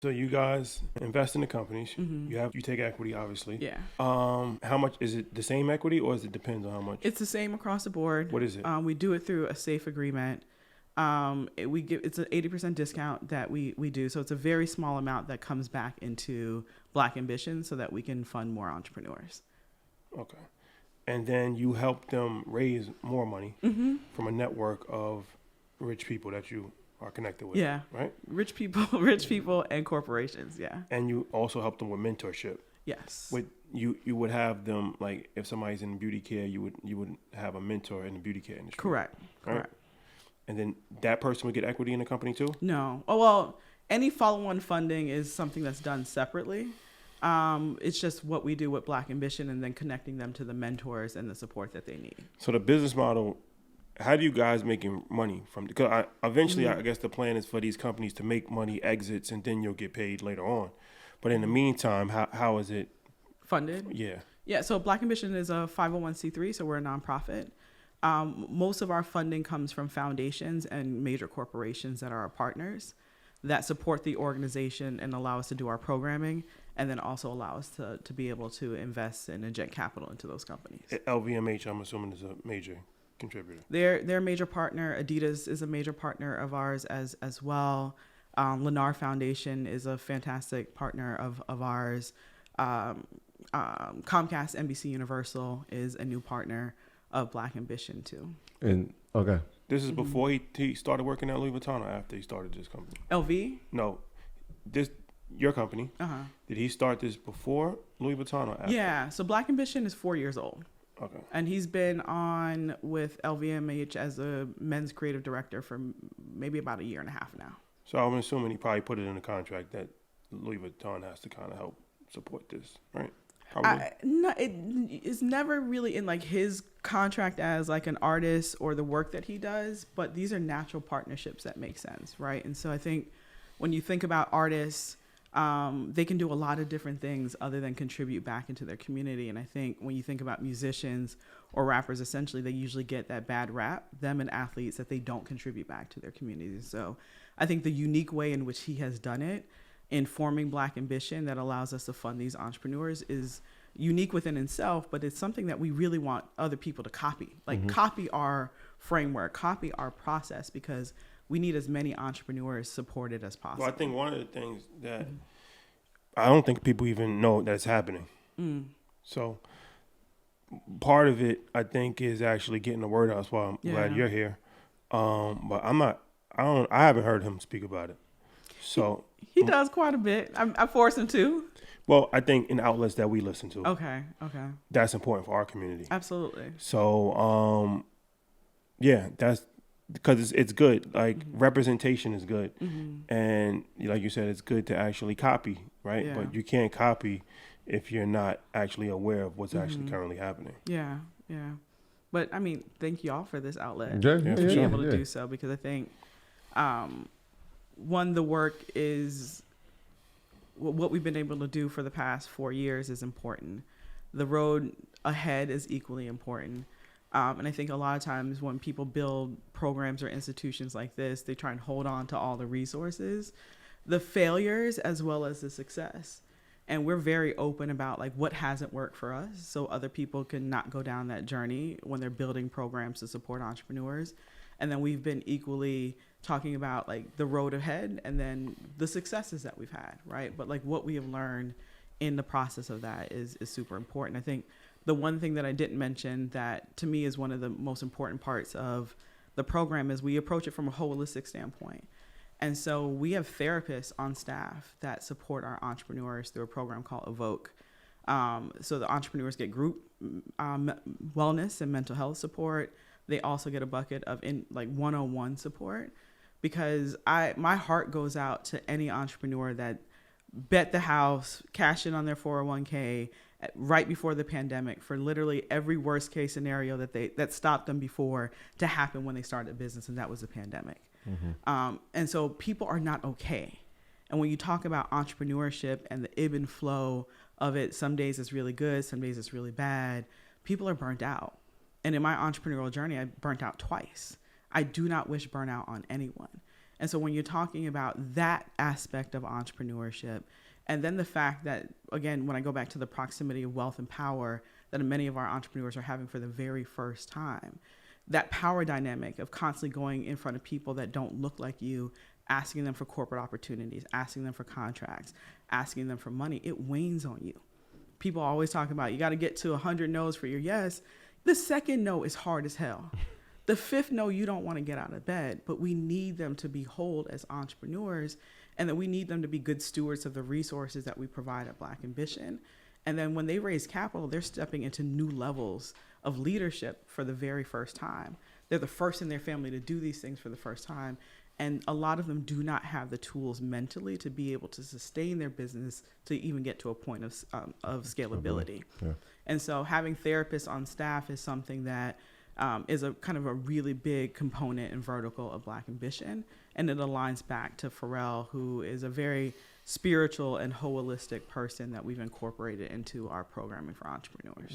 So you guys invest in the companies. You take equity, obviously. Yeah. How much is it? The same equity, or does it depend on how much? It's the same across the board. What is it? We do it through a safe agreement. It's an 80% discount that we do. So it's a very small amount that comes back into Black Ambition so that we can fund more entrepreneurs. Okay. And then you help them raise more money from a network of rich people that you are connected with. Yeah. Right? Rich people and corporations. Yeah. And you also help them with mentorship. Yes. With you would have them, like, if somebody's in beauty care, you would have a mentor in the beauty care industry. Correct. Right? Correct. And then that person would get equity in the company too? No. Oh, well, any follow-on funding is something that's done separately. It's just what we do with Black Ambition and then connecting them to the mentors and the support that they need. So the business model, how do you guys making money from? Because eventually, I guess the plan is for these companies to make money, exits, and then you'll get paid later on. But in the meantime, how is it funded? Yeah. Yeah. So Black Ambition is a 501c3, so we're a nonprofit. Most of our funding comes from foundations and major corporations that are our partners that support the organization and allow us to do our programming, and then also allow us to be able to invest and inject capital into those companies. LVMH, I'm assuming, is a major contributor. They're a major partner. Adidas is a major partner of ours as well. Lennar Foundation is a fantastic partner of ours. Comcast NBC Universal is a new partner of Black Ambition too. And okay, this is before he started working at Louis Vuitton, or after he started this company? LV? No, your company. Did he start this before Louis Vuitton or after? Yeah, so Black Ambition is 4 years old. Okay. And he's been on with LVMH as a men's creative director for maybe about a year and a half now. So I'm assuming he probably put it in the contract that Louis Vuitton has to kind of help support this, right? No, it's never really in like his contract as like an artist or the work that he does, but these are natural partnerships that make sense, right? And so I think when you think about artists, they can do a lot of different things other than contribute back into their community. And I think when you think about musicians or rappers, essentially they usually get that bad rap, them and athletes, that they don't contribute back to their communities. So I think the unique way in which he has done it in forming Black Ambition that allows us to fund these entrepreneurs is unique within itself, but it's something that we really want other people to copy. Like copy our framework, copy our process, because we need as many entrepreneurs supported as possible. Well, I think one of the things that I don't think people even know that it's happening. So part of it, I think, is actually getting the word out. That's why I'm glad you're here. But I haven't heard him speak about it. So he does quite a bit. I force him to. Well, I think in outlets that we listen to. Okay. That's important for our community. Absolutely. So, yeah, that's because it's good. Like representation is good, and like you said, it's good to actually copy, right? Yeah. But you can't copy if you're not actually aware of what's actually currently happening. Yeah. But I mean, thank y'all for this outlet. Yeah, to be able to do so, because I think, one, the work is what we've been able to do for the past 4 years is important. The road ahead is equally important. And I think a lot of times when people build programs or institutions like this, they try and hold on to all the resources, the failures as well as the success. And we're very open about like what hasn't worked for us, so other people can not go down that journey when they're building programs to support entrepreneurs. And then we've been equally talking about like the road ahead and then the successes that we've had, right? But like what we have learned in the process of that is super important. I think the one thing that I didn't mention that to me is one of the most important parts of the program is we approach it from a holistic standpoint. And so we have therapists on staff that support our entrepreneurs through a program called Evoke. So the entrepreneurs get group wellness and mental health support. They also get a bucket of one-on-one support, because my heart goes out to any entrepreneur that bet the house, cashed in on their 401k right before the pandemic for literally every worst case scenario that stopped them before to happen when they started a business, and that was the pandemic. And so people are not okay. And when you talk about entrepreneurship and the ebb and flow of it, some days it's really good, some days it's really bad. People are burnt out. And in my entrepreneurial journey, I burnt out twice. I do not wish burnout on anyone. And so when you're talking about that aspect of entrepreneurship, and then the fact that, again, when I go back to the proximity of wealth and power that many of our entrepreneurs are having for the very first time, that power dynamic of constantly going in front of people that don't look like you, asking them for corporate opportunities, asking them for contracts, asking them for money, it wanes on you. People always talk about, you got to get to 100 no's for your yes. The second no is hard as hell. The fifth no, you don't want to get out of bed, but we need them to be whole as entrepreneurs, and that we need them to be good stewards of the resources that we provide at Black Ambition. And then when they raise capital, they're stepping into new levels of leadership for the very first time. They're the first in their family to do these things for the first time. And a lot of them do not have the tools mentally to be able to sustain their business to even get to a point of scalability. Yeah. And so having therapists on staff is something that is a kind of a really big component and vertical of Black Ambition. And it aligns back to Pharrell, who is a very spiritual and holistic person that we've incorporated into our programming for entrepreneurs.